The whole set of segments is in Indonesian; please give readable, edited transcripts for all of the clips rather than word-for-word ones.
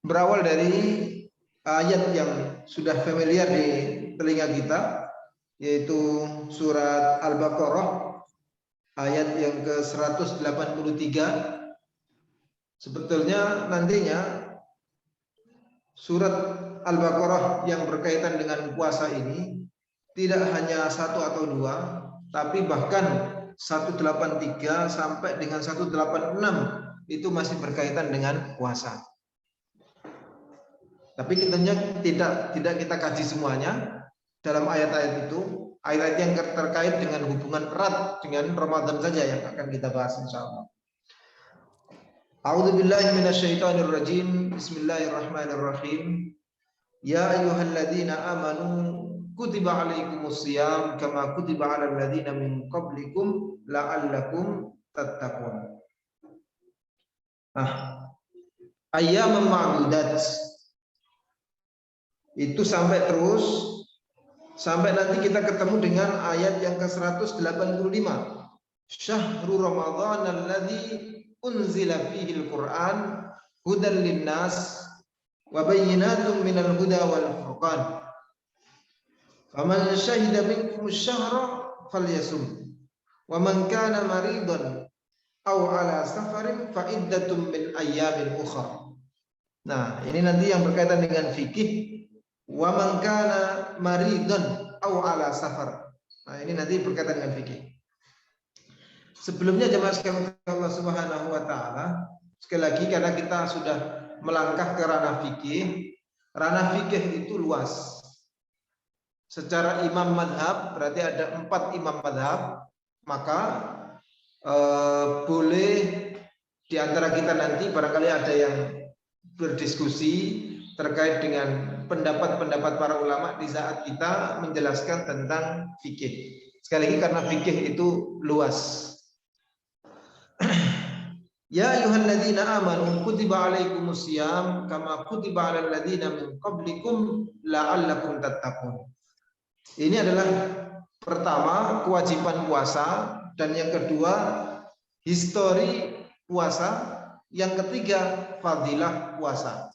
berawal dari ayat yang sudah familiar di telinga kita, yaitu surat Al-Baqarah ayat yang ke-183. Sebetulnya nantinya surat Al-Baqarah yang berkaitan dengan puasa ini tidak hanya satu atau dua, tapi bahkan 183 sampai dengan 186 itu masih berkaitan dengan puasa. Tapi tentunya tidak kita kaji semuanya dalam ayat-ayat itu. Ayat yang terkait dengan hubungan erat dengan Ramadan saja yang akan kita bahas insyaallah. A'udzubillahi minasyaitonirrajim. Bismillahirrahmanirrahim. Ya ayyuhalladzina amanu kutiba alaikumusiyam kama kutiba alal ladzina min qablikum la'allakum tattaqun. Ayyaman ma'dudat. Itu sampai terus sampai nanti kita ketemu dengan ayat yang ke-185. Syahrul Ramadan alladzi unzila fihi al-Qur'an hudan linnas wa bayyinatun minal huda wal furqan. Faman syahida minkum asy-syahra falyasum. Wa man kana maridan aw ala safarin fa iddatun min ayyamin ukhra. Nah, ini nanti yang berkaitan dengan fikih. Wa man kana maridan aw ala safar. Nah, ini nanti berkaitan dengan fikih. Sebelumnya jemaah sekalian Allah Subhanahu wa taala, sekali lagi karena kita sudah melangkah ke ranah fikih. Ranah fikih itu luas. Secara imam madhab berarti ada 4 imam madhab, maka boleh di antara kita nanti barangkali ada yang berdiskusi terkait dengan pendapat-pendapat para ulama di saat kita menjelaskan tentang fikih. Sekali lagi karena fikih itu luas. Ya ayyuhalladzina amanu kutiba alaikumusiyam kama kutiba alal ladzina min qablikum la'allakum tattaqun. Ini adalah pertama kewajiban puasa, dan yang kedua histori puasa, yang ketiga fadilah puasa.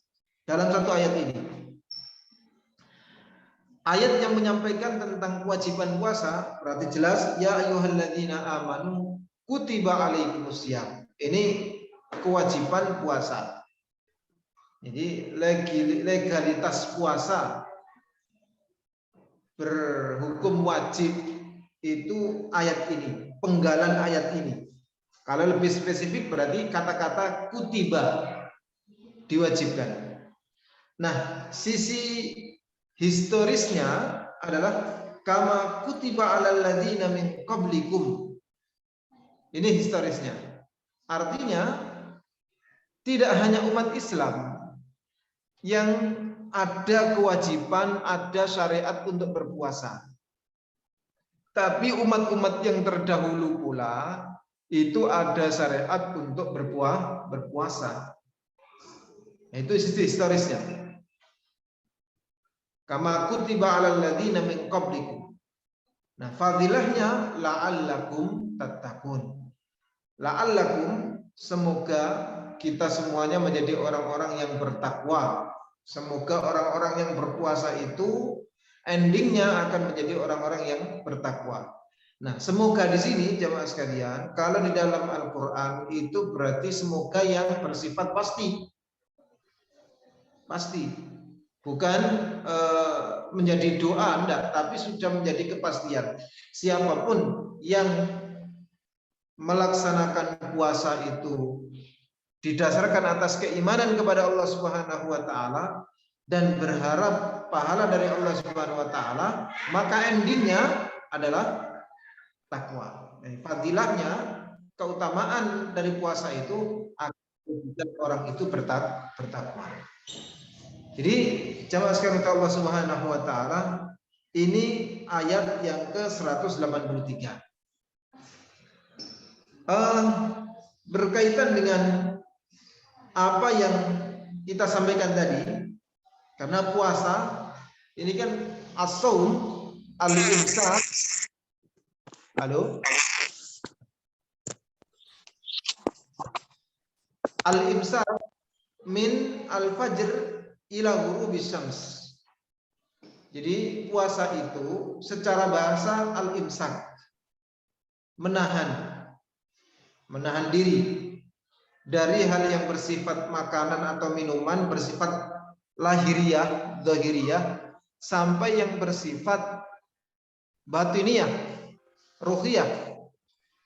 Dalam satu ayat ini. Ayat yang menyampaikan tentang kewajiban puasa berarti jelas ya ayyuhalladzina amanu kutiba alaikumusiyam. Ini kewajiban puasa. Jadi legalitas puasa berhukum wajib itu ayat ini, penggalan ayat ini. Kalau lebih spesifik berarti kata-kata kutiba, diwajibkan. Nah, sisi historisnya adalah kama kutiba alal ladzina min qablikum. Ini historisnya. Artinya tidak hanya umat Islam yang ada kewajiban, ada syariat untuk berpuasa. Tapi umat-umat yang terdahulu pula itu ada syariat untuk berpuasa. Itu sisi historisnya. Kama kutiba alal ladzina min qablikum. Nah, fadilahnya la'allakum tattaqun. La'allakum, semoga kita semuanya menjadi orang-orang yang bertakwa. Semoga orang-orang yang berpuasa itu endingnya akan menjadi orang-orang yang bertakwa. Nah, semoga di sini jemaah sekalian, kalau di dalam Al-Qur'an itu berarti semoga yang bersifat pasti. Pasti. Bukan menjadi doa, enggak, tapi sudah menjadi kepastian. Siapapun yang melaksanakan puasa itu didasarkan atas keimanan kepada Allah Subhanahu wa taala dan berharap pahala dari Allah Subhanahu wa taala, maka endingnya adalah takwa. Fadilahnya, keutamaan dari puasa itu agar orang itu bertakwa. Jadi jamaah sekalian Allah Subhanahu wa taala, ini ayat yang ke-183. Berkaitan dengan apa yang kita sampaikan tadi, karena puasa ini kan as-shaum al-imsak. Halo. Al-imsak min al-fajr ila ghurubis syams. Jadi puasa itu secara bahasa al-imsak, menahan diri dari hal yang bersifat makanan atau minuman, bersifat lahiriah, zahiriyah, sampai yang bersifat batiniyah, ruhiyah.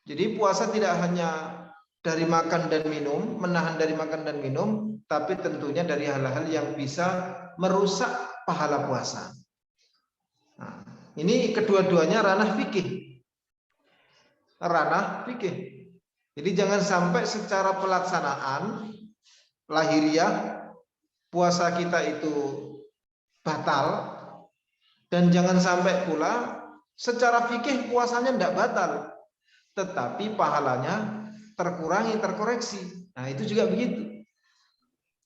Jadi puasa tidak hanya dari makan dan minum, menahan dari makan dan minum, tapi tentunya dari hal-hal yang bisa merusak pahala puasa. Nah, ini kedua-duanya ranah fikih. Jadi jangan sampai secara pelaksanaan lahiriah puasa kita itu batal, dan jangan sampai pula secara fikih puasanya tidak batal, tetapi pahalanya terkurangi, terkoreksi. Nah, itu juga begitu.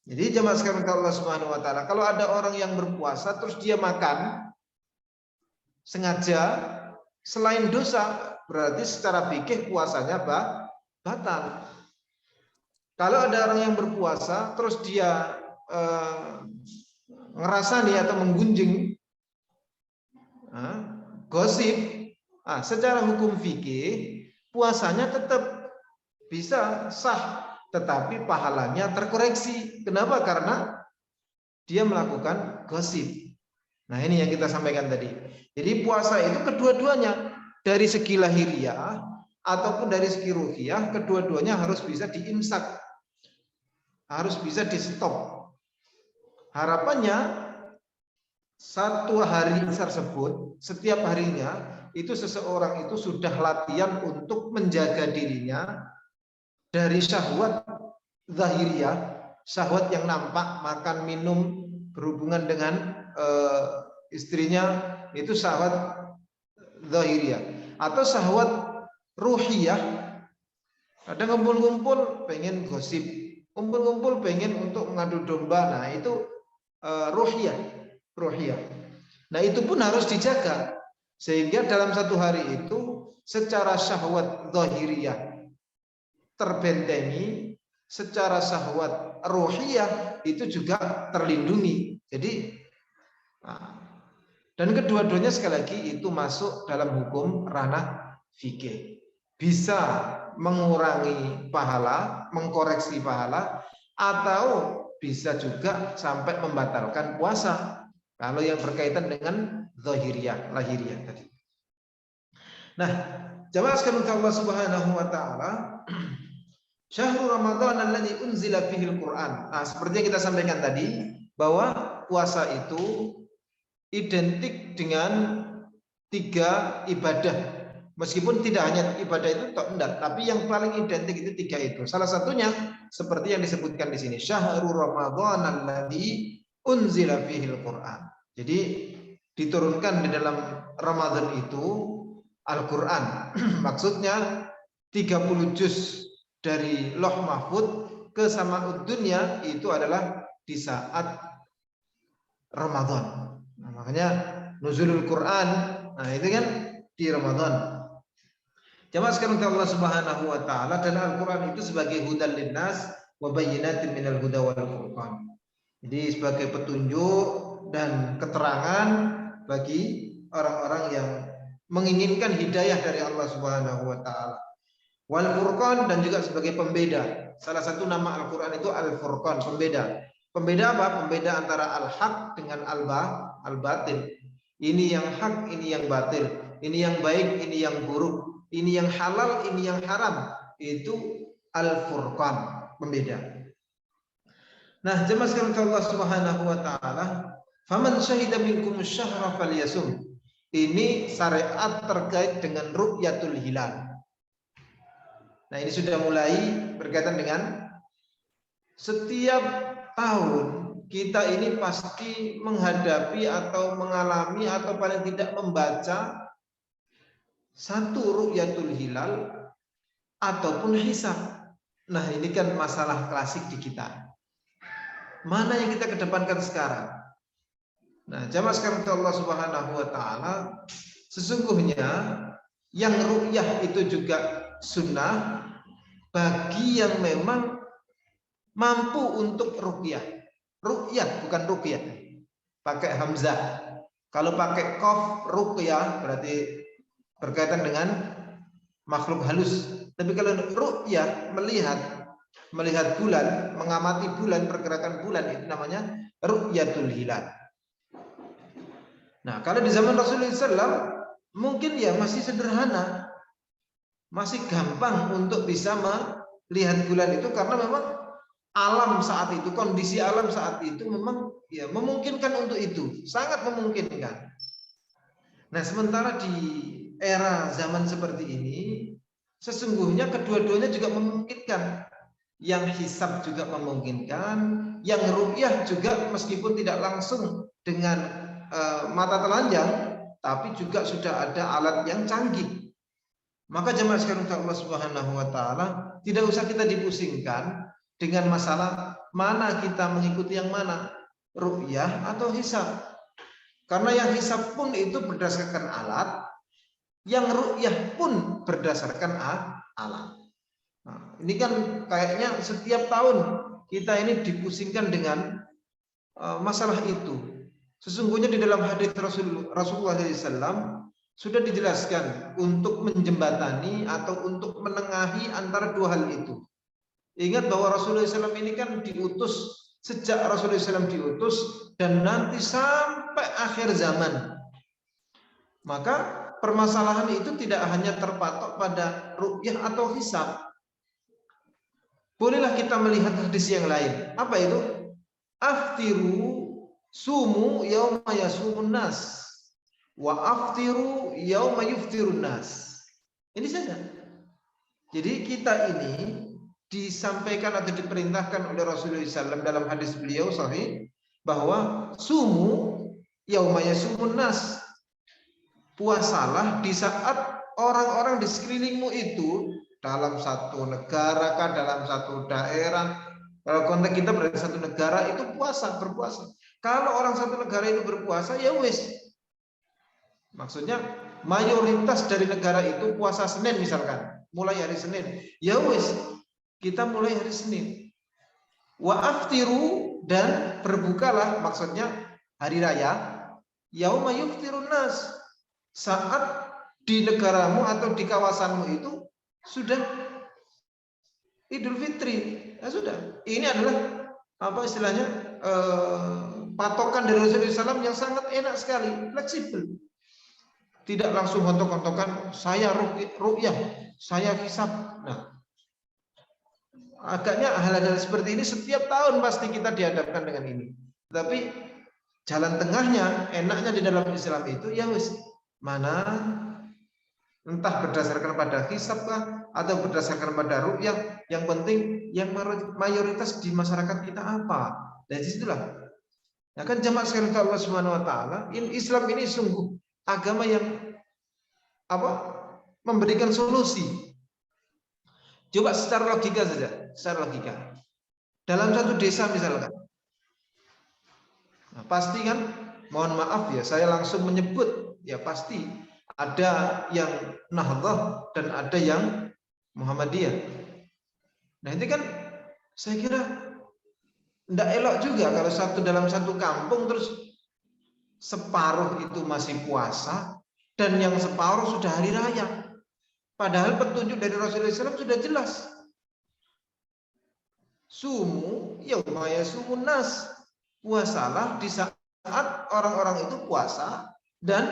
Jadi jemaah sekalian Allah Subhanahu wa taala, kalau ada orang yang berpuasa terus dia makan sengaja selain dosa, berarti secara fikih puasanya batal. Kalau ada orang yang berpuasa terus dia ngerasani atau menggunjing gosip, secara hukum fikih puasanya tetap bisa sah, tetapi pahalanya terkoreksi. Kenapa? Karena dia melakukan gosip. Nah, ini yang kita sampaikan tadi. Jadi puasa itu kedua-duanya, dari segi lahiriah ataupun dari segi ruhiyah, kedua-duanya harus bisa diimsak, harus bisa di stop. Harapannya satu hari tersebut, setiap harinya itu seseorang itu sudah latihan untuk menjaga dirinya dari syahwat zahiriyah, syahwat yang nampak, makan, minum, berhubungan dengan istrinya, itu syahwat zahiriyah. Atau syahwat ruhiyah, ada ngumpul-ngumpul pengen gosip, ngumpul-ngumpul pengen untuk mengadu domba. Nah, itu ruhiyah. Nah, itu pun harus dijaga, sehingga dalam satu hari itu secara syahwat zahiriyah terbentengi, secara syahwat ruhiyah itu juga terlindungi. Jadi dan kedua-duanya sekali lagi itu masuk dalam hukum ranah fikih. Bisa mengurangi pahala, mengkoreksi pahala, atau bisa juga sampai membatalkan puasa kalau yang berkaitan dengan zahiriyah, lahiriah tadi. Nah, jamaah sekalian Allah Subhanahu wa taala, Syahrul Ramadan alladzi unzila fihil Quran. Nah, seperti yang kita sampaikan tadi, bahwa puasa itu identik dengan 3 ibadah. Meskipun tidak hanya ibadah itu enggak, tapi yang paling identik itu 3 itu. Salah satunya seperti yang disebutkan di sini, Syahrul Ramadan alladzi unzila fihil Quran. Jadi diturunkan di dalam Ramadan itu Al-Quran. Maksudnya 30 juz dari Lauh Mahfud ke Sama'ud Dunya itu adalah di saat Ramadan. Nah, makanya nuzulul Quran, nah itu kan di Ramadan. Jamaah sekalian Allah Subhanahu wa taala, dan Al-Quran itu sebagai hudal linnas wa bayyinatin minal huda wal furqan. Jadi sebagai petunjuk dan keterangan bagi orang-orang yang menginginkan hidayah dari Allah Subhanahu wa taala. Wal furqan, dan juga sebagai pembeda. Salah satu nama Al-Quran itu Al-Furqan, pembeda. Pembeda apa? Pembeda antara al-haq dengan al-batil. Ini yang hak, ini yang batil. Ini yang baik, ini yang buruk. Ini yang halal, ini yang haram. Itu Al-Furqan, pembeda. Nah, jemaah sekalian Allah Subhanahu wa taala, faman syahida minkum syahra falyasum. Ini syariat terkait dengan ru'yatul hilal. Nah, ini sudah mulai berkaitan dengan setiap tahun kita ini pasti menghadapi atau mengalami atau paling tidak membaca satu ru'yatul hilal ataupun hisab. Nah, ini kan masalah klasik di kita. Mana yang kita kedepankan sekarang? Nah, jamaah sekalian Allah Subhanahu wa taala, sesungguhnya yang ru'yah itu juga sunnah bagi yang memang mampu untuk ruqyah. Ruqyah bukan ruqyah. Pakai hamzah. Kalau pakai qaf ruqyah berarti berkaitan dengan makhluk halus. Tapi kalau ruqyah melihat bulan, mengamati bulan, pergerakan bulan, itu namanya ru'yatul hilal. Nah, kalau di zaman Rasulullah SAW mungkin ya masih sederhana, masih gampang untuk bisa melihat bulan itu karena memang alam saat itu, kondisi alam saat itu memang ya memungkinkan untuk itu, sangat memungkinkan. Nah, sementara di era zaman seperti ini, sesungguhnya kedua-duanya juga memungkinkan. Yang hisab juga memungkinkan, yang ru'yah juga meskipun tidak langsung dengan mata telanjang, tapi juga sudah ada alat yang canggih. Maka jemaah sekalian Allah Subhanahu wa taala, tidak usah kita dipusingkan dengan masalah mana kita mengikuti yang mana, ru'yah atau hisab. Karena yang hisab pun itu berdasarkan alat, yang ru'yah pun berdasarkan alat. Nah, ini kan kayaknya setiap tahun kita ini dipusingkan dengan masalah itu. Sesungguhnya di dalam hadis Rasulullah SAW sudah dijelaskan untuk menjembatani atau untuk menengahi antara dua hal itu. Ingat bahwa Rasulullah SAW ini kan diutus sejak Rasulullah SAW diutus dan nanti sampai akhir zaman. Maka permasalahan itu tidak hanya terpatok pada ru'yah atau hisab. Bolehlah kita melihat hadis yang lain. Apa itu? Aftiru sumu yauma yasumun nas wa aftiru yauma yuftirun nas. Ini saja. Jadi kita ini disampaikan atau diperintahkan oleh Rasulullah SAW dalam hadis beliau sahih bahwa sumu yauma yasumun nas. Puasalah di saat orang-orang di sekelilingmu itu dalam satu negara kah, dalam satu daerah. Kalau konteks kita berada di satu negara itu berpuasa. Kalau orang satu negara itu berpuasa, ya wis. Maksudnya mayoritas dari negara itu puasa Senin misalkan, mulai hari Senin. Ya wis, kita mulai hari Senin. Wa aftiru, dan berbukalah, maksudnya hari raya. Yauma yuftirun nas, saat di negaramu atau di kawasanmu itu sudah Idul Fitri, ya sudah. Ini adalah apa istilahnya patokan dari Rasulullah SAW yang sangat enak sekali, fleksibel. Tidak langsung hontok-hontokan saya ru'yah, saya hisab. Nah, agaknya hal-hal seperti ini setiap tahun pasti kita dihadapkan dengan ini. Tapi jalan tengahnya, enaknya di dalam Islam itu ya wis, mana entah berdasarkan pada hisab kah atau berdasarkan pada ru'yah, yang penting yang mayoritas di masyarakat kita apa. Dan disitulah. Ya kan jemaah sekalian Allah Subhanahu wa taala, Islam ini sungguh agama yang memberikan solusi. Coba secara logika saja, secara logika. Dalam satu desa misalkan. Nah, pasti kan, mohon maaf ya, saya langsung menyebut ya pasti ada yang Nahdlatul dan ada yang Muhammadiyah. Nah, ini kan saya kira tidak elok juga kalau dalam satu kampung terus separuh itu masih puasa dan yang separuh sudah hari raya. Padahal petunjuk dari Rasulullah SAW sudah jelas. Sumu yauma yasumun nas. Puasalah di saat orang-orang itu puasa, dan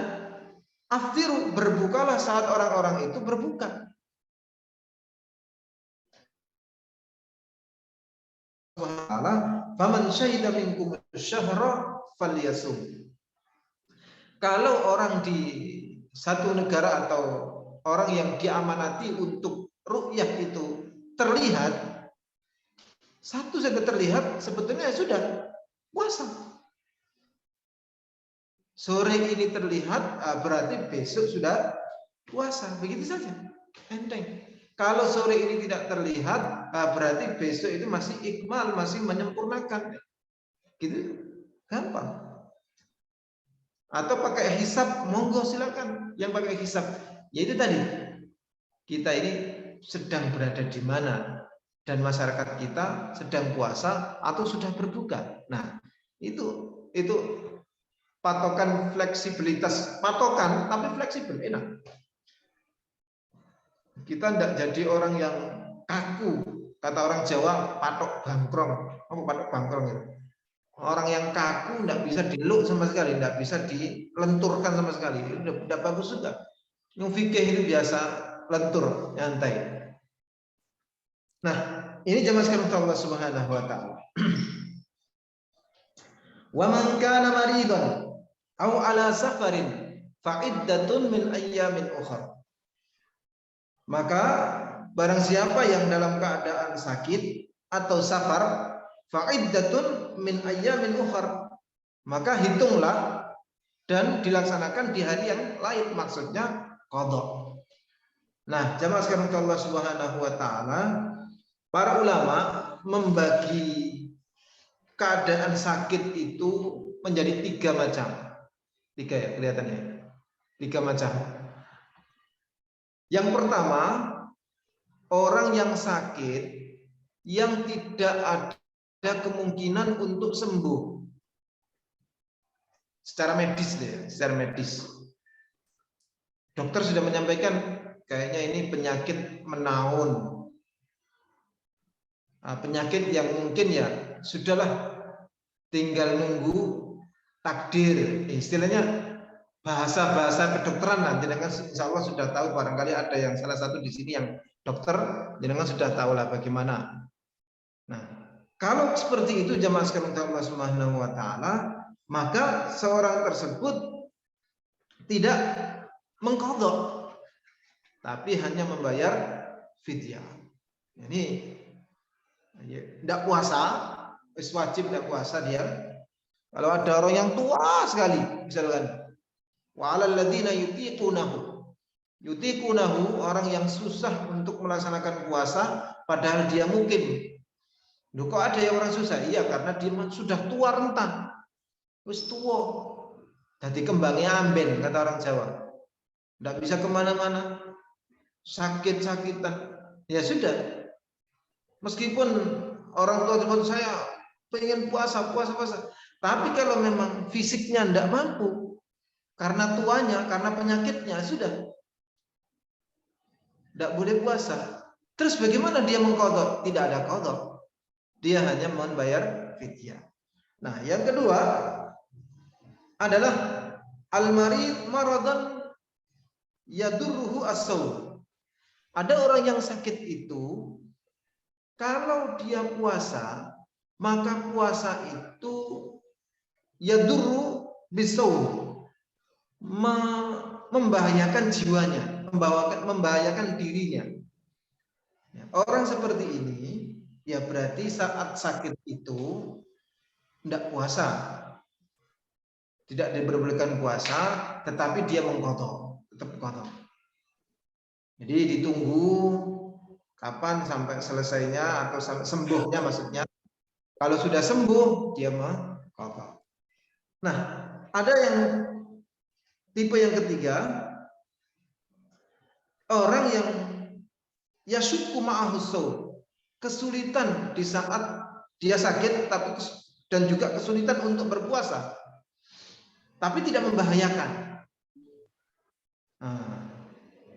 aftiru, berbukalah saat orang-orang itu berbuka. Faman syahida minkum syahra falyasum. Kalau orang di satu negara atau orang yang diamanati untuk ru'yah itu terlihat, satu saja terlihat, sebetulnya sudah puasa. Sore ini terlihat, berarti besok sudah puasa. Begitu saja, enteng. Kalau sore ini tidak terlihat, berarti besok itu masih ikmal, masih menyempurnakan. Gitu, gampang. Atau pakai hisab, monggo silakan. Yang pakai hisab, yaitu tadi, kita ini sedang berada di mana. dan masyarakat kita sedang puasa atau sudah berbuka. Nah, itu patokan fleksibilitas, patokan tapi fleksibel, enak. Kita tidak jadi orang yang kaku, kata orang Jawa patok bangkrong. Apa patok bangkrong itu? Orang yang kaku tidak bisa diluk sama sekali, tidak bisa dilenturkan sama sekali. Itu tidak bagus juga. Yang fikih itu biasa lentur, nyantai. Nah, ini jamaah sekalian Allah Subhanahu wa taala. Wa man kana maridan aw ala safarin fa iddatun min ayyamin ukhra. Maka barang siapa yang dalam keadaan sakit atau safar, fa iddatun min ayyamin ukhra, maka hitunglah dan dilaksanakan di hari yang lain, maksudnya qadha. Nah, jamaah sekalian Allah Subhanahu wa taala, para ulama membagi keadaan sakit itu menjadi 3 macam. 3 ya kelihatannya. 3 macam. Yang pertama, orang yang sakit yang tidak ada kemungkinan untuk sembuh secara medis deh, secara medis. Dokter sudah menyampaikan kayaknya ini penyakit menaun. Penyakit yang mungkin ya sudahlah, tinggal nunggu takdir, istilahnya bahasa-bahasa kedokteran. Nanti dengan insya Allah sudah tahu, barangkali ada yang salah satu di sini yang dokter, jenengan sudah tahu lah bagaimana. Nah, kalau seperti itu jamaah sekalian Allah Subhanahu wa taala, maka seorang tersebut tidak mengqadha, tapi hanya membayar fidyah. Jadi tidak puasa, wajib tidak puasa dia. Kalau ada orang yang tua sekali, misalkan wa 'alal ladzina yutiqunahu, orang yang susah untuk melaksanakan puasa padahal dia mungkin. Loh, kok ada yang orang susah? Iya, karena dia sudah tua rentah. Wis tua. Jadi kembangnya amben, kata orang Jawa. Tidak bisa kemana-mana. Sakit-sakitan. Ya sudah. Meskipun orang tua teman saya pengen puasa. Tapi kalau memang fisiknya tidak mampu, karena tuanya, karena penyakitnya, sudah tidak boleh puasa. Terus bagaimana dia mengqadha? Tidak ada qadha. Dia hanya membayar fidyah. Nah, yang kedua adalah al-marid maradan yadurruhu as-shaum. Ada orang yang sakit itu, kalau dia puasa, maka puasa itu yadurru bis-shaum, membahayakan jiwanya, membahayakan dirinya. Orang seperti ini, ya berarti saat sakit itu tidak puasa, tidak diperbolehkan puasa, tetapi dia mengqadha, tetap qadha. Jadi ditunggu kapan sampai selesainya atau sampai sembuhnya, maksudnya. Kalau sudah sembuh, dia mengqadha. Nah, ada yang tipe yang ketiga, orang yang yashukku ma'ahus shaum, kesulitan di saat dia sakit, tapi dan juga kesulitan untuk berpuasa, tapi tidak membahayakan. Nah,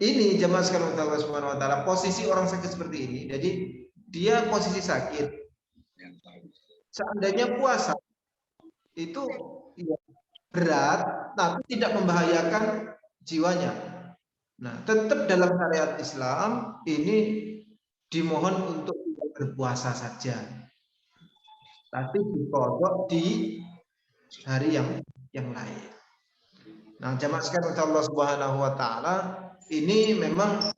ini jamaah sekalian Allah Subhanahu wa taala, posisi orang sakit seperti ini. Jadi dia posisi sakit, seandainya puasa itu ya, berat, tapi tidak membahayakan jiwanya. Nah, tetap dalam syariat Islam ini dimohon untuk berpuasa saja, tapi diqadha di hari yang lain. Nah, jamaah sekalian Allah Subhanahu wa taala, ini memang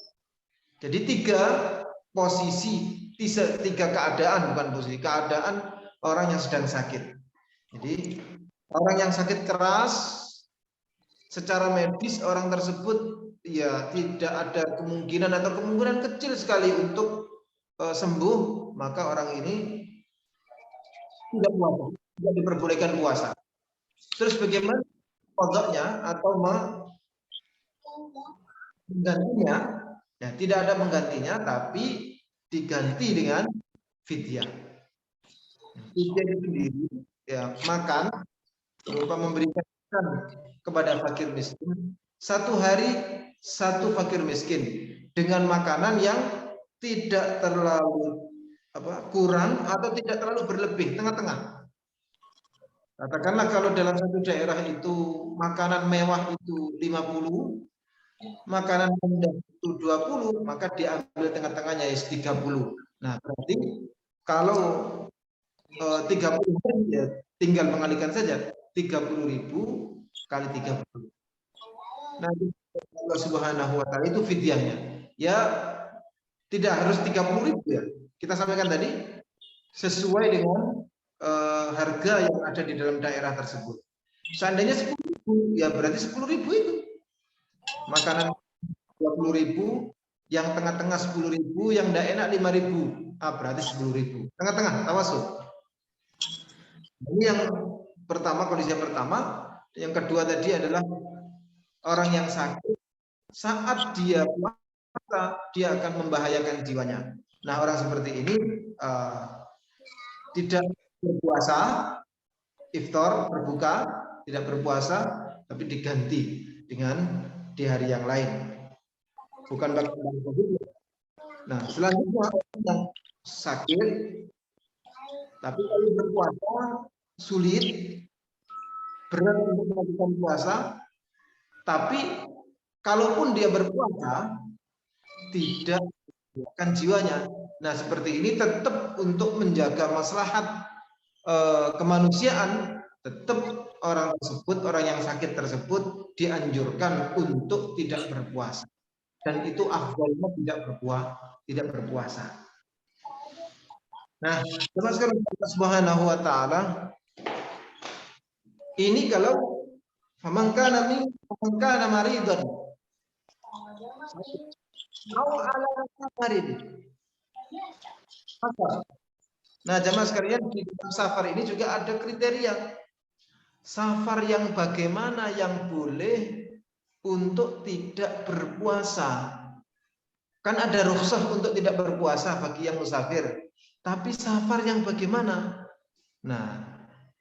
jadi 3 posisi, 3 keadaan, bukan posisi, keadaan orang yang sedang sakit. Jadi orang yang sakit keras secara medis, orang tersebut ya tidak ada kemungkinan atau kemungkinan kecil sekali untuk sembuh, maka orang ini tidak puasa, tidak diperbolehkan puasa. Terus bagaimana qadhanya atau menggantinya? Ya, tidak ada menggantinya, tapi diganti dengan fidyah. Fidyah itu sendiri ya makan berupa memberikan kepada fakir miskin, satu hari satu fakir miskin dengan makanan yang tidak terlalu kurang atau tidak terlalu berlebih, tengah-tengah. Katakanlah kalau dalam satu daerah itu makanan mewah itu 50, makanan rendah itu 20, maka diambil tengah-tengahnya is 30. Nah, berarti kalau 30 ya tinggal mengalikan saja 30.000 kali 30. Nah, Allah Subhanahu wa taala itu fidyahnya. Ya tidak harus 30.000 ya. Kita sampaikan tadi sesuai dengan harga yang ada di dalam daerah tersebut. Seandainya 10.000 ya berarti 10.000 itu. Makanan 20.000, yang tengah-tengah 10.000, yang tidak enak 5.000. Berarti 10.000. Tengah-tengah tawasul. Ini yang pertama, kondisi yang pertama. Yang kedua tadi adalah orang yang sakit, saat dia puasa, dia akan membahayakan jiwanya. Nah, orang seperti ini tidak berpuasa, iftar, berbuka, tidak berpuasa, tapi diganti dengan di hari yang lain. Bukan bagi orang COVID. Nah, selanjutnya yang sakit, tapi kalau berpuasa sulit, berat untuk melakukan puasa, tapi kalaupun dia berpuasa tidak membahayakan jiwanya. Nah, seperti ini tetap untuk menjaga maslahat kemanusiaan, tetap orang tersebut, orang yang sakit tersebut dianjurkan untuk tidak berpuasa. Dan itu afdalnya tidak berpuasa. Nah, termasuk Allah Subhanahu wa taala ini kalau faman kana maridan au ala safarin. Nah, jamaah sekalian, di dalam safar ini juga ada kriteria. Safar yang bagaimana yang boleh untuk tidak berpuasa. Kan ada rukhsah untuk tidak berpuasa bagi yang musafir. Tapi safar yang bagaimana? Nah,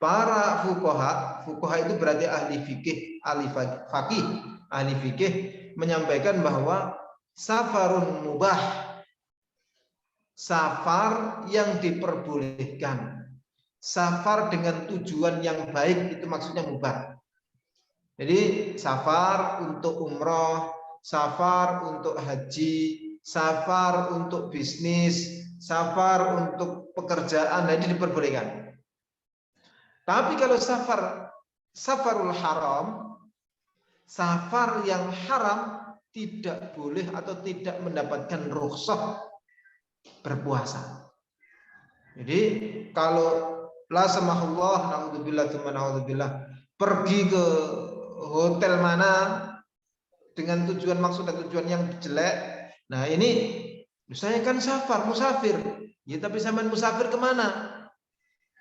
para fuqaha itu berarti ahli fikih, ahli fikih menyampaikan bahwa safarun mubah, safar yang diperbolehkan, safar dengan tujuan yang baik itu maksudnya mubah. Jadi safar untuk umroh, safar untuk haji, safar untuk bisnis, safar untuk pekerjaan, nah ini diperbolehkan. Tapi kalau safarul haram, safar yang haram tidak boleh atau tidak mendapatkan rukhsah berpuasa. Jadi kalau la samahullah, naudzubillah, pergi ke hotel mana dengan tujuan maksud dan tujuan yang jelek. Nah, ini saya kan musafir. Ya, tapi sampean musafir kemana?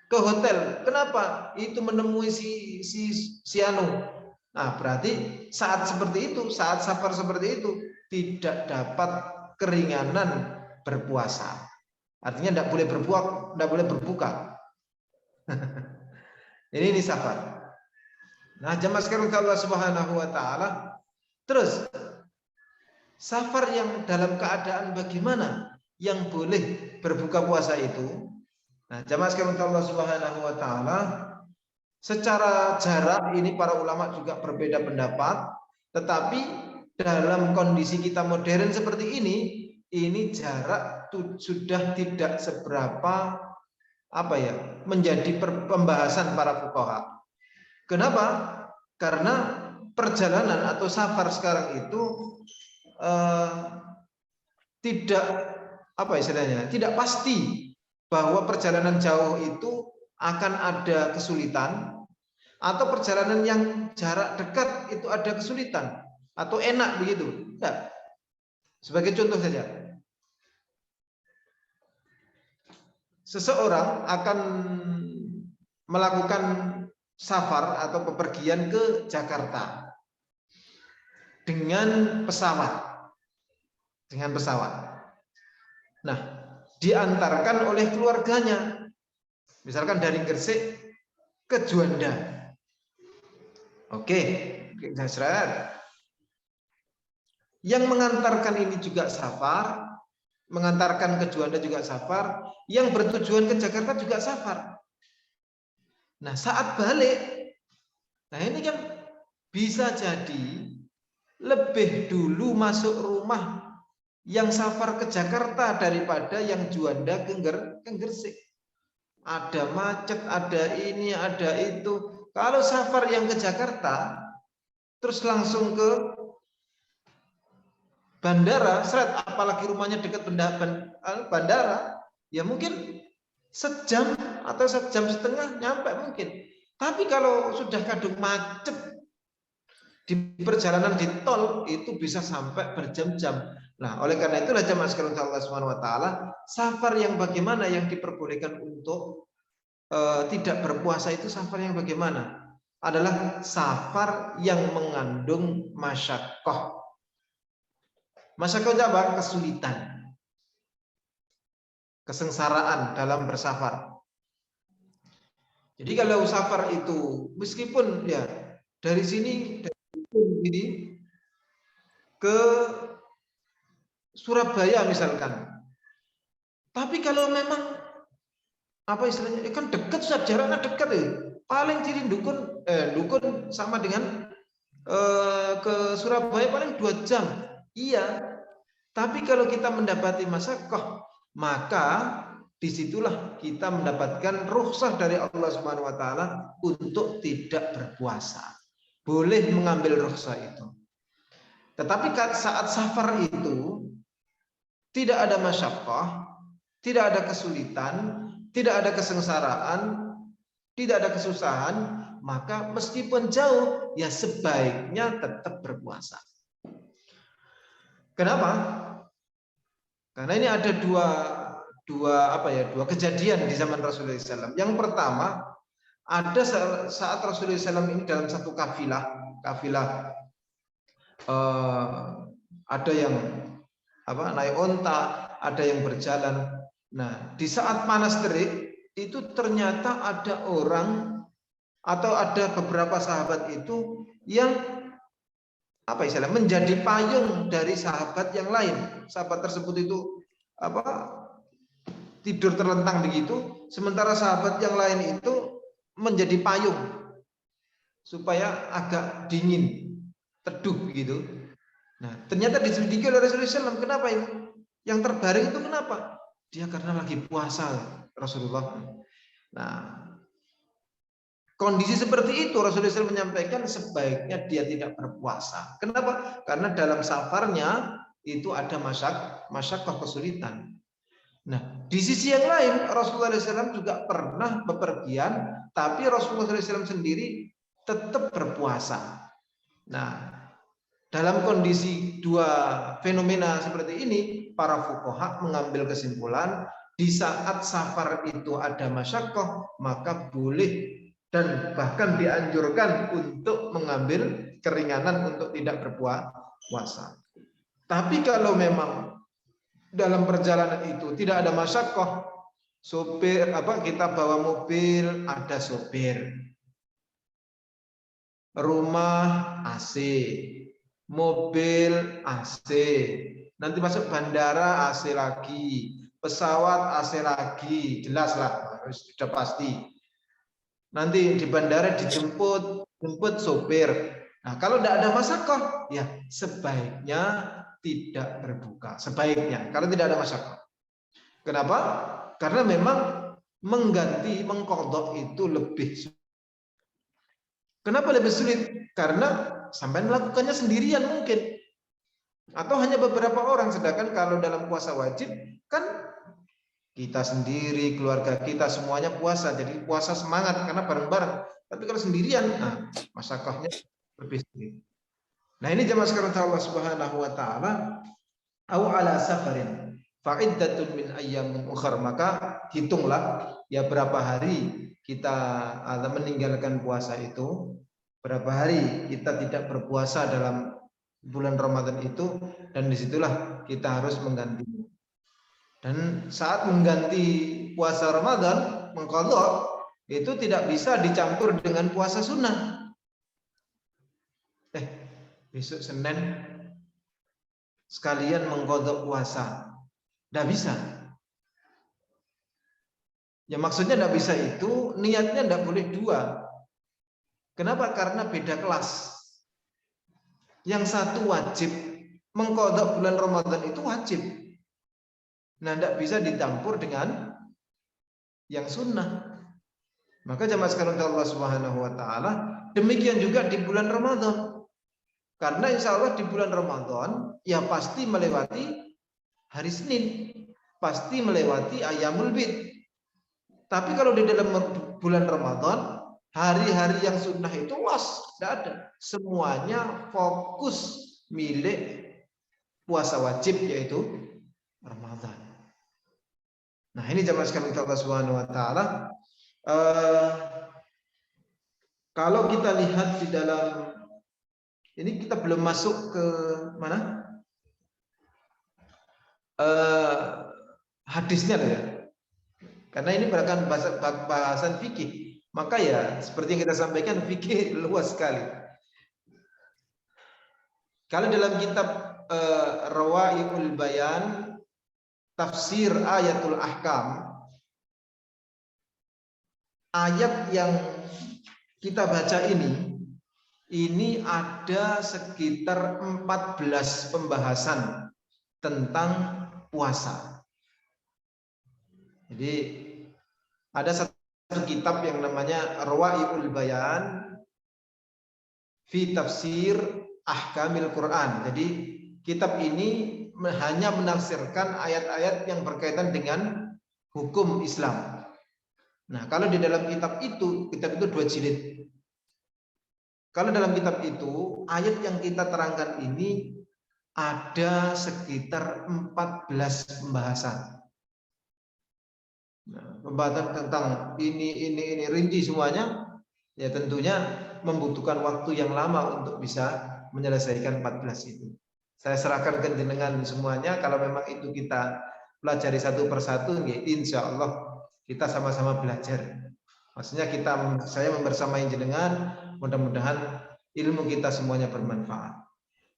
Ke hotel. Kenapa? Itu menemui si anu. Nah, berarti saat seperti itu, saat safar seperti itu tidak dapat keringanan berpuasa. Artinya tidak boleh berbuka. Ini safar. Nah, jamaah sekalian Allah Subhanahu wa taala. Terus safar yang dalam keadaan bagaimana yang boleh berbuka puasa itu? Nah, jamaah sekalian Allah Subhanahu wa taala, secara jarak ini para ulama juga berbeda pendapat, tetapi dalam kondisi kita modern seperti ini jarak sudah tidak seberapa menjadi pembahasan para fuqaha. Kenapa? Karena perjalanan atau safar sekarang itu tidak pasti bahwa perjalanan jauh itu akan ada kesulitan, atau perjalanan yang jarak dekat itu ada kesulitan atau enak begitu. Tidak. Sebagai contoh saja, seseorang akan melakukan safar atau bepergian ke Jakarta dengan pesawat. Nah, diantarkan oleh keluarganya. Misalkan dari Gresik ke Juanda. Oke, yang mengantarkan ini juga safar, mengantarkan ke Juanda juga safar, yang bertujuan ke Jakarta juga safar. Nah, saat balik, nah ini kan bisa jadi lebih dulu masuk rumah yang safar ke Jakarta daripada yang Juanda ke Gresik. Ada macet, ada ini, ada itu. Kalau safar yang ke Jakarta, terus langsung ke bandara, seret, apalagi rumahnya dekat bandara, ya mungkin sejam atau sejam setengah nyampe mungkin. Tapi kalau sudah kadung macet di perjalanan di tol, itu bisa sampai berjam-jam. Nah, oleh karena itulah jemaah sekalian Allah Subhanahu wa taala, safar yang bagaimana yang diperbolehkan untuk tidak berpuasa itu safar yang bagaimana? Adalah safar yang mengandung masyaqqah. Masyaqqah itu apa? Kesulitan, kesengsaraan dalam bersafar. Jadi kalau safar itu meskipun ya dari sini ke Surabaya misalkan, tapi kalau memang apa istilahnya kan dekat, jaraknya dekat ya, paling ciri dukun sama dengan ke Surabaya paling 2 jam. Iya, tapi kalau kita mendapati masyaqqah, maka disitulah kita mendapatkan rukhsah dari Allah Subhanahu wa taala untuk tidak berpuasa. Boleh mengambil rukhsah itu. Tetapi saat safar itu tidak ada masyaqqah, tidak ada kesulitan, tidak ada kesengsaraan, tidak ada kesusahan, maka meskipun jauh ya sebaiknya tetap berpuasa. Kenapa? Karena ini ada dua kejadian di zaman Rasulullah SAW. Yang pertama, ada saat Rasulullah SAW ini dalam satu kafilah ada yang naik onta, ada yang berjalan. Nah, di saat panas terik itu ternyata ada orang atau ada beberapa sahabat itu yang menjadi payung dari sahabat yang lain. Sahabat tersebut itu tidur terlentang begitu, sementara sahabat yang lain itu menjadi payung supaya agak dingin, teduh begitu. Nah, ternyata diselidiki oleh Rasulullah SAW. Kenapa ini? Yang terbaring itu kenapa? Dia karena lagi puasa Rasulullah. Nah, kondisi seperti itu Rasulullah SAW menyampaikan sebaiknya dia tidak berpuasa. Kenapa? Karena dalam safarnya itu ada masyaqqah kesulitan. Nah, di sisi yang lain Rasulullah SAW juga pernah bepergian, tapi Rasulullah SAW sendiri tetap berpuasa. Nah, dalam kondisi dua fenomena seperti ini, para fuqaha mengambil kesimpulan di saat safar itu ada masyaqqah, maka boleh dan bahkan dianjurkan untuk mengambil keringanan untuk tidak berpuasa. Tapi kalau memang dalam perjalanan itu tidak ada masyaqqah, sopir kita bawa mobil, ada sopir, rumah AC, mobil AC, nanti masuk bandara AC lagi, pesawat AC lagi, jelas lah, sudah pasti. Nanti di bandara dijemput sopir. Nah, kalau tidak ada masyaqqah, ya sebaiknya tidak berbuka. Sebaiknya, kalau tidak ada masyaqqah. Kenapa? Karena memang mengqadha itu lebih sulit. Kenapa lebih sulit? Karena sampai melakukannya sendirian mungkin, atau hanya beberapa orang. Sedangkan kalau dalam puasa wajib kan kita sendiri, keluarga kita semuanya puasa, jadi puasa semangat karena bareng-bareng. Tapi kalau sendirian, masyaqqahnya lebih sulit. Nah, ini jemaah sekalian Allah Subhanahu wa taala, au ala safarin fa'iddatun min ayyamin ukhra, maka hitunglah ya berapa hari kita meninggalkan puasa itu, berapa hari kita tidak berpuasa dalam bulan Ramadan itu, dan disitulah kita harus mengganti. Dan saat mengganti puasa Ramadan, mengqadha, itu tidak bisa dicampur dengan puasa sunnah. Besok Senin sekalian mengqadha puasa. Tidak bisa. Ya maksudnya tidak bisa itu, niatnya tidak boleh dua. Kenapa? Karena beda kelas. Yang satu wajib, mengqadha bulan Ramadan itu wajib. Nah, tidak bisa dicampur dengan yang sunnah. Maka jamaah sekalian Allah Subhanahu wa taala, demikian juga di bulan Ramadan. Karena insya Allah di bulan Ramadan ya pasti melewati hari Senin, pasti melewati Ayyamul Bid. Tapi kalau di dalam bulan Ramadan, hari-hari yang sunnah itu luas, tidak ada. Semuanya fokus milik puasa wajib yaitu Ramadan. Nah, ini jamaah sekalian Allah Subhanahu wa taala, kalau kita lihat di dalam ini, kita belum masuk ke mana? Hadisnya ya. Karena ini merupakan bahasan fikih. Maka ya seperti yang kita sampaikan, fikih luas sekali. Kalau dalam kitab Rawaiul Bayan, tafsir ayatul ahkam, ayat yang kita baca ini ada sekitar 14 pembahasan tentang puasa. Jadi ada satu kitab yang namanya Rawaiul Bayan fi Tafsir Ahkamil Quran. Jadi kitab ini hanya menafsirkan ayat-ayat yang berkaitan dengan hukum Islam. Nah, kalau di dalam kitab itu 2 jilid. Kalau dalam kitab itu, ayat yang kita terangkan ini ada sekitar 14 pembahasan. Nah, pembahasan tentang ini rinci semuanya, ya tentunya membutuhkan waktu yang lama untuk bisa menyelesaikan 14 itu. Saya serahkan ke jenengan semuanya. Kalau memang itu kita pelajari satu persatu, ya insya Allah kita sama-sama belajar. Maksudnya saya membersamai jenengan, mudah-mudahan ilmu kita semuanya bermanfaat.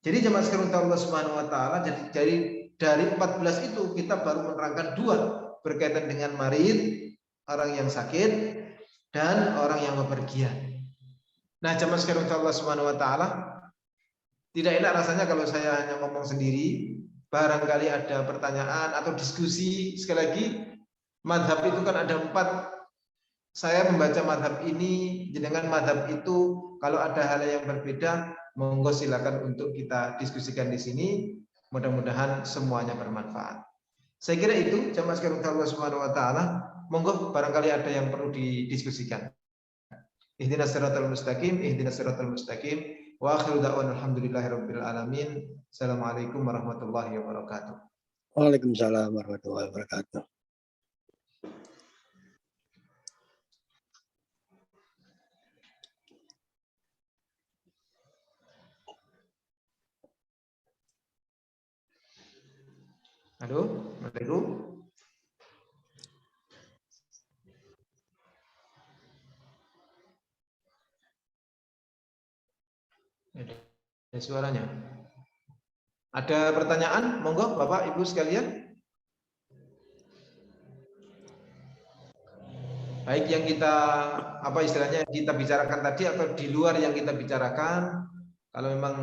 Jadi jemaah sekalian Allah Subhanahu wa taala, jadi dari 14 itu kita baru menerangkan 2 berkaitan dengan marid, orang yang sakit, dan orang yang bepergian. Nah, jemaah sekalian Allah Subhanahu wa taala, tidak enak rasanya kalau saya hanya ngomong sendiri. Barangkali ada pertanyaan atau diskusi. Sekali lagi, madhab itu kan ada 4. Saya membaca madhab ini, dengan madhab itu. Kalau ada hal yang berbeda, monggo silakan untuk kita diskusikan di sini. Mudah-mudahan semuanya bermanfaat. Saya kira itu jamaah sekalian Allah Subhanahu wa taala. Monggo barangkali ada yang perlu didiskusikan. Ihdinas siratal mustaqim, ihdinas siratal mustaqim. Wa akhiru da'wana alhamdulillahirabbil alamin. Assalamualaikum warahmatullahi wabarakatuh. Waalaikumsalam warahmatullahi wabarakatuh. Halo, Assalamualaikum. Ada suaranya. Ada pertanyaan? Monggo Bapak Ibu sekalian. Baik yang kita istilahnya kita bicarakan tadi atau di luar yang kita bicarakan. Kalau memang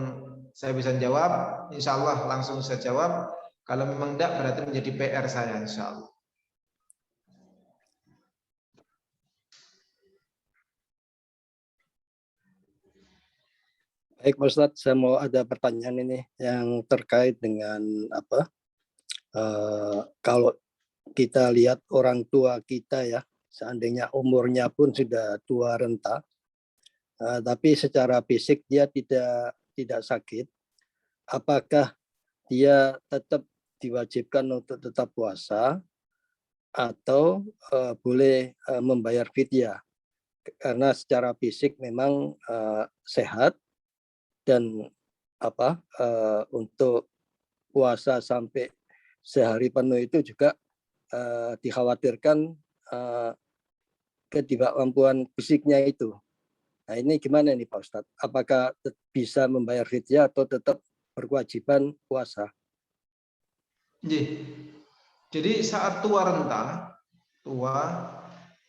saya bisa jawab, insya Allah langsung saya jawab. Kalau memang tidak, berarti menjadi PR saya, insya Allah. Baik, Pak Ustadz, saya mau ada pertanyaan ini yang terkait dengan kalau kita lihat orang tua kita ya, seandainya umurnya pun sudah tua renta, tapi secara fisik dia tidak sakit, apakah dia tetap diwajibkan untuk tetap puasa atau boleh membayar fidyah? Karena secara fisik memang sehat dan untuk puasa sampai sehari penuh itu juga dikhawatirkan ketidakmampuan fisiknya itu. Nah ini gimana nih Pak Ustadz? Apakah bisa membayar fidyah atau tetap berkewajiban puasa? Jadi saat tua renta,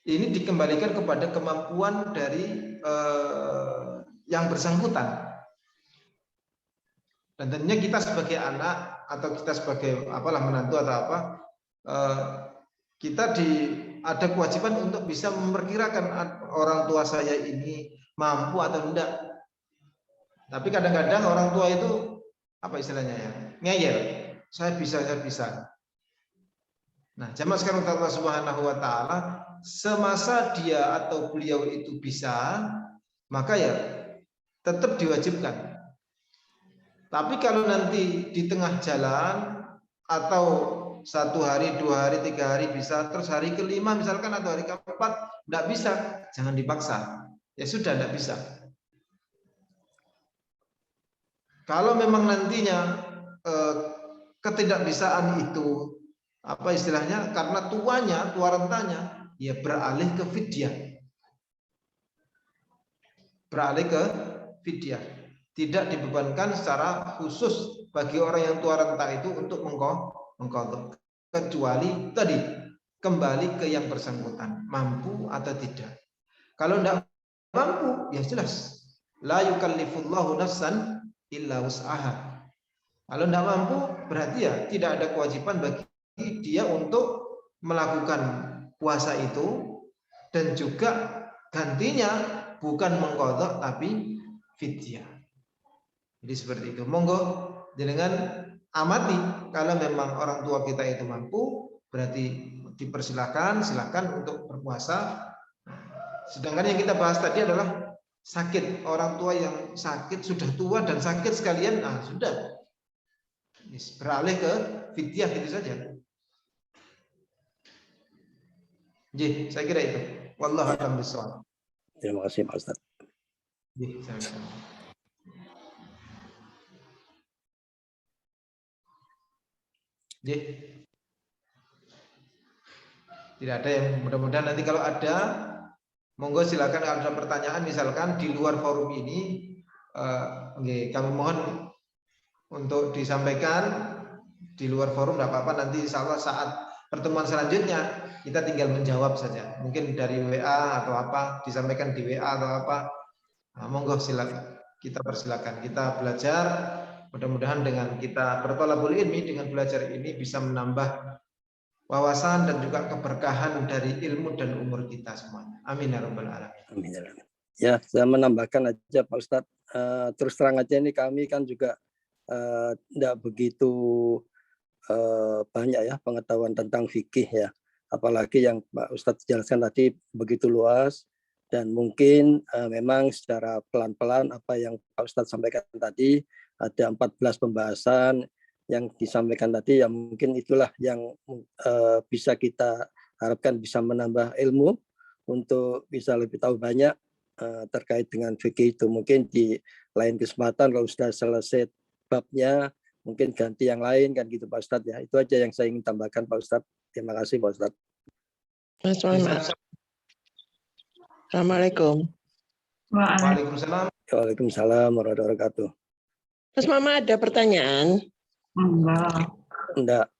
ini dikembalikan kepada kemampuan dari yang bersangkutan. Dan tentunya kita sebagai anak atau kita sebagai menantu atau apa, kita ada kewajiban untuk bisa memperkirakan orang tua saya ini mampu atau tidak. Tapi kadang-kadang orang tua itu apa istilahnya ya, ngeyel, saya bisa. Nah, zaman sekarang Allah Subhanahu wa taala, semasa dia atau beliau itu bisa, maka ya tetap diwajibkan. Tapi kalau nanti di tengah jalan atau 1 hari, 2 hari, 3 hari bisa, terus hari kelima misalkan atau hari keempat tidak bisa, jangan dipaksa. Ya sudah, tidak bisa. Kalau memang nantinya ketidakbisaan itu apa istilahnya, karena tua rentanya, ya beralih ke fidyah. Tidak dibebankan secara khusus bagi orang yang tua renta itu untuk mengqadha, kecuali tadi kembali ke yang bersangkutan, mampu atau tidak. Kalau tidak mampu, ya jelas, la yukallifullahu nafsan illa wus'aha. Kalau tidak mampu, berarti ya tidak ada kewajiban bagi dia untuk melakukan puasa itu, dan juga gantinya bukan mengqadha tapi fidyah. Jadi seperti itu. Monggo dengan amati, kalau memang orang tua kita itu mampu, berarti silakan untuk berpuasa. Sedangkan yang kita bahas tadi adalah sakit, orang tua yang sakit, sudah tua dan sakit sekalian, nah sudah beralih ke fidyah gitu saja. Jadi saya kira itu. Wallahu a'lam bishawab. Terima kasih Pak Ustadz. Tidak ada yang, mudah-mudahan nanti kalau ada, monggo silakan kalau ada pertanyaan misalkan di luar forum ini, kami mohon untuk disampaikan di luar forum, tidak apa-apa, nanti insya Allah saat pertemuan selanjutnya kita tinggal menjawab saja, mungkin dari WA atau apa, disampaikan di WA atau apa. Nah, monggo silakan, kita persilakan, kita belajar. Mudah-mudahan dengan kita berthalabul ilmi, dengan belajar ini bisa menambah wawasan dan juga keberkahan dari ilmu dan umur kita semuanya. Amin ya rabbal alamin. Amin. Ya, saya menambahkan aja Pak Ustadz, terus terang aja ini kami kan juga tidak begitu banyak ya pengetahuan tentang fikih ya. Apalagi yang Pak Ustadz jelaskan tadi begitu luas, dan mungkin memang secara pelan-pelan apa yang Pak Ustadz sampaikan tadi, ada 14 pembahasan yang disampaikan tadi, yang mungkin itulah yang bisa kita harapkan bisa menambah ilmu untuk bisa lebih tahu banyak terkait dengan fikih itu. Mungkin di lain kesempatan kalau sudah selesai babnya, mungkin ganti yang lain kan gitu Pak Ustadz ya. Itu aja yang saya ingin tambahkan Pak Ustadz. Terima kasih Pak Ustadz. Mas Muhammad. Assalamualaikum. Waalaikumsalam. Waalaikumsalam warahmatullahi wabarakatuh. Mas Mama ada pertanyaan? Enggak.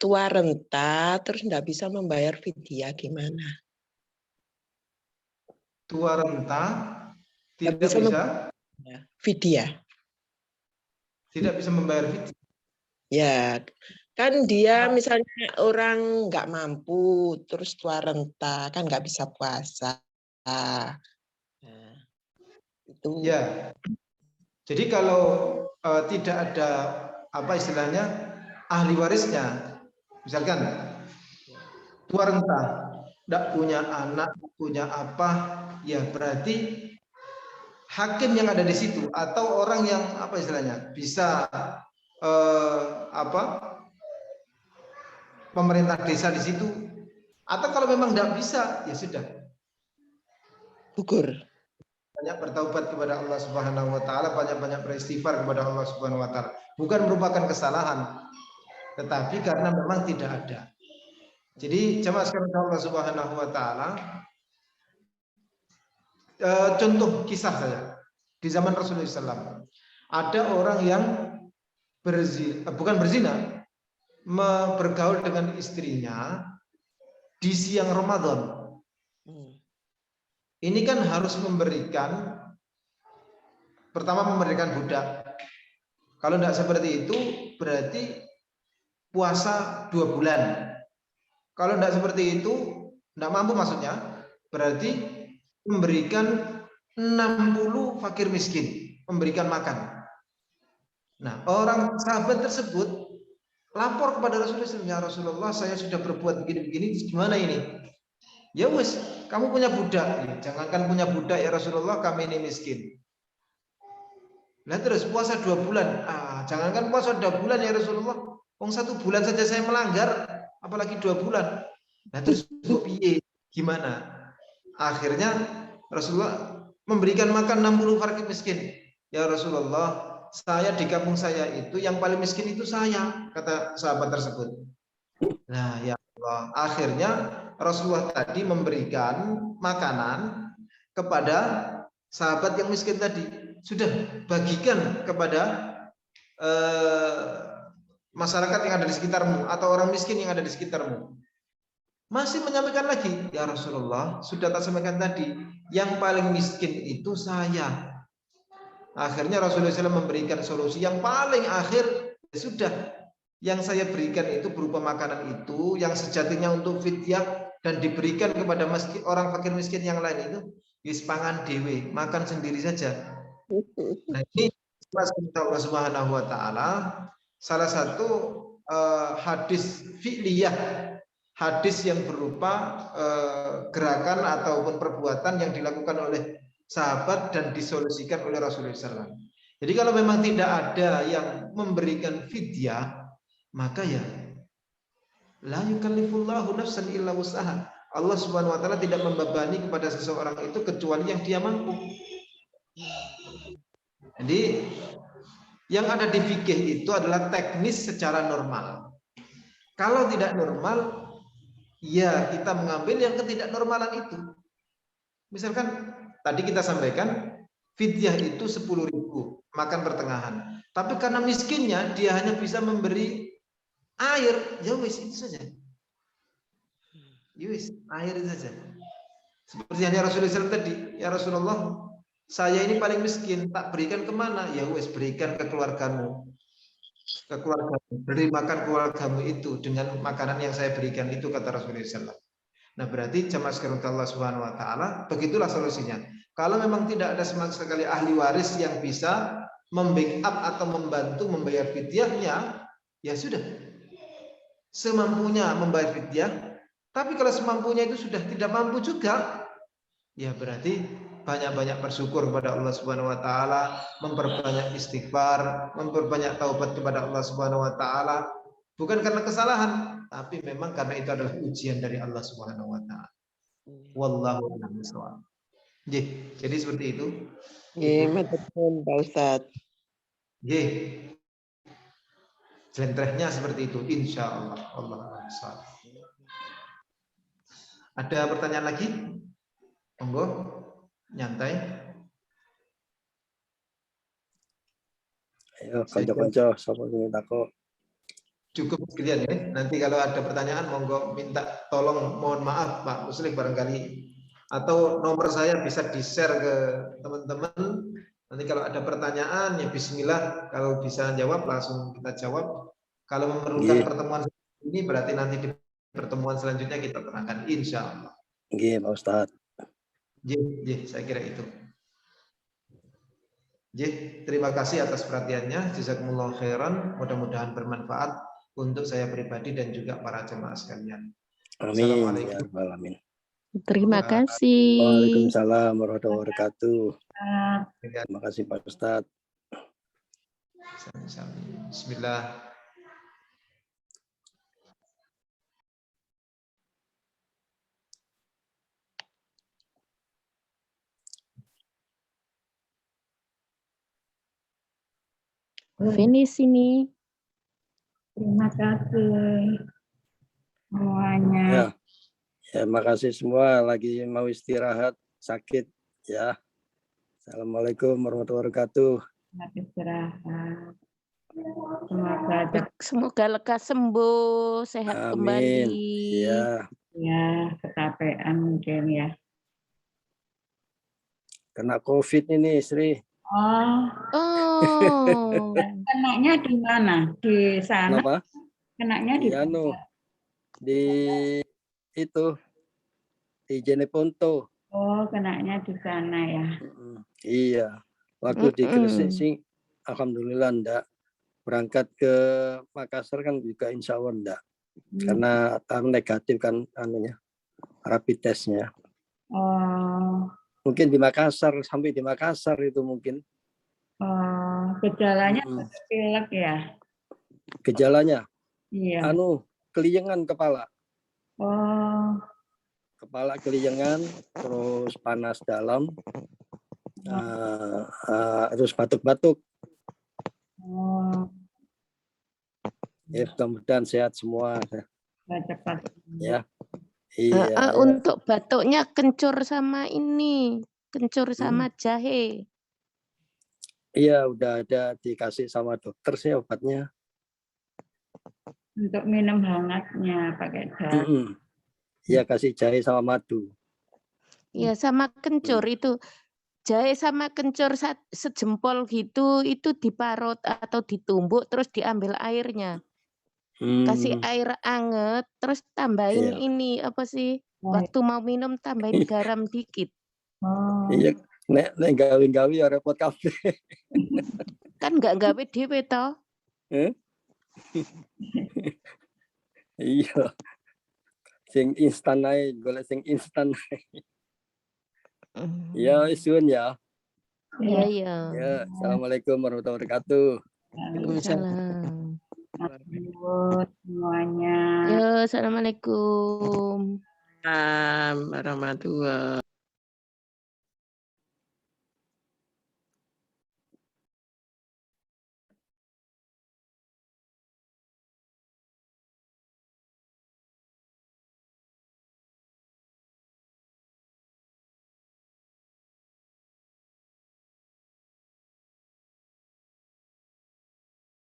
Tua renta terus enggak bisa membayar fidyah gimana? Tua renta tidak bisa fidyah. Tidak bisa membayar fidyah. Ya, kan dia misalnya orang nggak mampu terus tua renta kan nggak bisa puasa. Nah, itu. Ya. Jadi kalau tidak ada apa istilahnya ahli warisnya, misalkan tua renta, tidak punya anak, punya apa, ya berarti hakim yang ada di situ atau orang yang apa istilahnya bisa pemerintah desa di situ, atau kalau memang tidak bisa ya sudah gugur. Banyak bertaubat kepada Allah Subhanahu wa taala, banyak-banyak beristighfar kepada Allah Subhanahu wa taala. Bukan merupakan kesalahan, tetapi karena memang tidak ada. Jadi jemaah sekalian Allah Subhanahu wa taala, contoh kisah saya di zaman Rasulullah SAW. Ada orang yang bukan berzina, bergaul dengan istrinya di siang Ramadan. Ini kan harus pertama memberikan budak. Kalau tidak seperti itu berarti puasa 2 bulan. Kalau tidak seperti itu, tidak mampu maksudnya, berarti memberikan 60 fakir miskin, memberikan makan. Nah, orang sahabat tersebut lapor kepada Rasulullah, ya Rasulullah, saya sudah berbuat begini-begini, gimana ini? Ya wes, kamu punya budak. Ya, jangankan punya budak ya Rasulullah, kami ini miskin. Nah terus puasa 2 bulan. Jangankan puasa 2 bulan ya Rasulullah. 1 bulan saja saya melanggar, apalagi 2 bulan. Nah terus piye? Gimana? Akhirnya Rasulullah memberikan makan 60 fakir miskin. Ya Rasulullah, saya di kampung saya itu yang paling miskin itu saya, kata sahabat tersebut. Nah ya Allah, akhirnya Rasulullah tadi memberikan makanan kepada sahabat yang miskin tadi. Sudah bagikan kepada masyarakat yang ada di sekitarmu atau orang miskin yang ada di sekitarmu. Masih menyampaikan lagi, ya Rasulullah, sudah tak sampaikan tadi, yang paling miskin itu saya. Akhirnya Rasulullah SAW memberikan solusi yang paling akhir, ya sudah, yang saya berikan itu berupa makanan itu yang sejatinya untuk fidyah dan diberikan kepada orang fakir miskin yang lain itu wis pangan dewe, makan sendiri saja. Nah ini Allah Subhanahu wa taala salah satu hadis fi'liyah, hadis yang berupa gerakan ataupun perbuatan yang dilakukan oleh sahabat dan disolusikan oleh Rasulullah SAW. Jadi kalau memang tidak ada yang memberikan fidyah, maka ya la yukallifullahu nafsan illa wus'aha. Allah Subhanahu wa taala tidak membebani kepada seseorang itu kecuali yang dia mampu. Jadi yang ada di fikih itu adalah teknis secara normal. Kalau tidak normal, ya kita mengambil yang ketidaknormalan itu. Misalkan tadi kita sampaikan fidyah itu 10.000 makan pertengahan. Tapi karena miskinnya dia hanya bisa memberi air, ya wis itu saja. Ya wis, air itu saja. Seperti yang Rasulullah SAW tadi, ya Rasulullah, saya ini paling miskin, tak berikan kemana? Ya wis, berikan ke keluargamu. Ke keluargamu, beri makan keluargamu itu dengan makanan yang saya berikan itu, kata Rasulullah SAW. Nah berarti jamaah sekalian Allah Subhanahu wa taala, begitulah solusinya. Kalau memang tidak ada sama sekali ahli waris yang bisa membackup atau membantu membayar fidyahnya, ya sudah. Semampunya membayar fidyah. Tapi kalau semampunya itu sudah tidak mampu juga, ya berarti banyak-banyak bersyukur kepada Allah Subhanahu wa taala, memperbanyak istighfar, memperbanyak taubat kepada Allah Subhanahu wa taala, bukan karena kesalahan, tapi memang karena itu adalah ujian dari Allah Subhanahu wa taala. Wallahu a'lam bishawab. Jadi seperti itu. Nggih, matur nuwun Pak Ustadz. Nggih. Jelentrehnya seperti itu, insyaallah. Allah a'lam. Ada pertanyaan lagi? Monggo, nyantai. Ayo, kanca-kanca, sapa sing takok. Cukup sekian ya. Nanti kalau ada pertanyaan, monggo minta tolong, mohon maaf Pak Muslim barangkali. Atau nomor saya bisa di-share ke teman-teman. Nanti kalau ada pertanyaan, ya bismillah. Kalau bisa jawab, langsung kita jawab. Kalau memerlukan pertemuan ini, berarti nanti di pertemuan selanjutnya kita terangkan, insya Allah. Nggih, Pak Ustadz. Saya kira itu. Terima kasih atas perhatiannya. Jazakumullah khairan. Mudah-mudahan bermanfaat untuk saya pribadi dan juga para jemaah sekalian. Amin. Ya Rabbal Alamin. Terima kasih. Waalaikumsalam warahmatullahi wabarakatuh. Terima kasih Pak Ustadz. Bismillah. Finish ini. Terima kasih. semuanya. Ya, ya makasih semua lagi mau istirahat sakit ya. Assalamualaikum warahmatullahi wabarakatuh. Selamat istirahat. Semoga Semoga lekas sembuh, sehat Amin. kembali. Ya, ya kecapean mungkin ya. kena COVID ini Sri. Oh, Oh, kenanya di mana? Di sana? Kenapa? Kenanya di Iya, di itu di Jeneponto. Oh, kenanya di sana ya. Iya. Waktu di Gresik sih alhamdulillah enggak. Berangkat ke Makassar kan juga insya Allah enggak. Karena negatif kan anunya, rapid testnya. Oh, Mungkin di Makassar, sampai di Makassar itu mungkin. gejalanya pilek ya? Gejalanya, Iya. keliengan kepala. Oh, Kepala keliengan, terus panas dalam, terus batuk-batuk. oh, Ya, mudah-mudahan sehat semua. cepat. Ya, iya. Ya. Untuk batuknya kencur sama ini, kencur sama jahe. Iya, udah ada dikasih sama dokter sih obatnya. Untuk minum hangatnya pakai jahe. Iya, kasih jahe sama madu. Ya, sama kencur itu. Jahe sama kencur sejempol gitu, itu diparut atau ditumbuk terus diambil airnya. Kasih air anget, terus tambahin ini apa sih? Waktu mau minum tambahin garam dikit. Iya, nek gawe-gawe ya repot kabeh. Kan nggak gawe dhewe toh? Iya. Sing instan ae, golek sing instan ae. Ya, suwun ya. Iya, iya. Ya, assalamualaikum warahmatullahi wabarakatuh. Waalaikumsalam. Semuanya. Ya, assalamualaikum. Warahmatullahi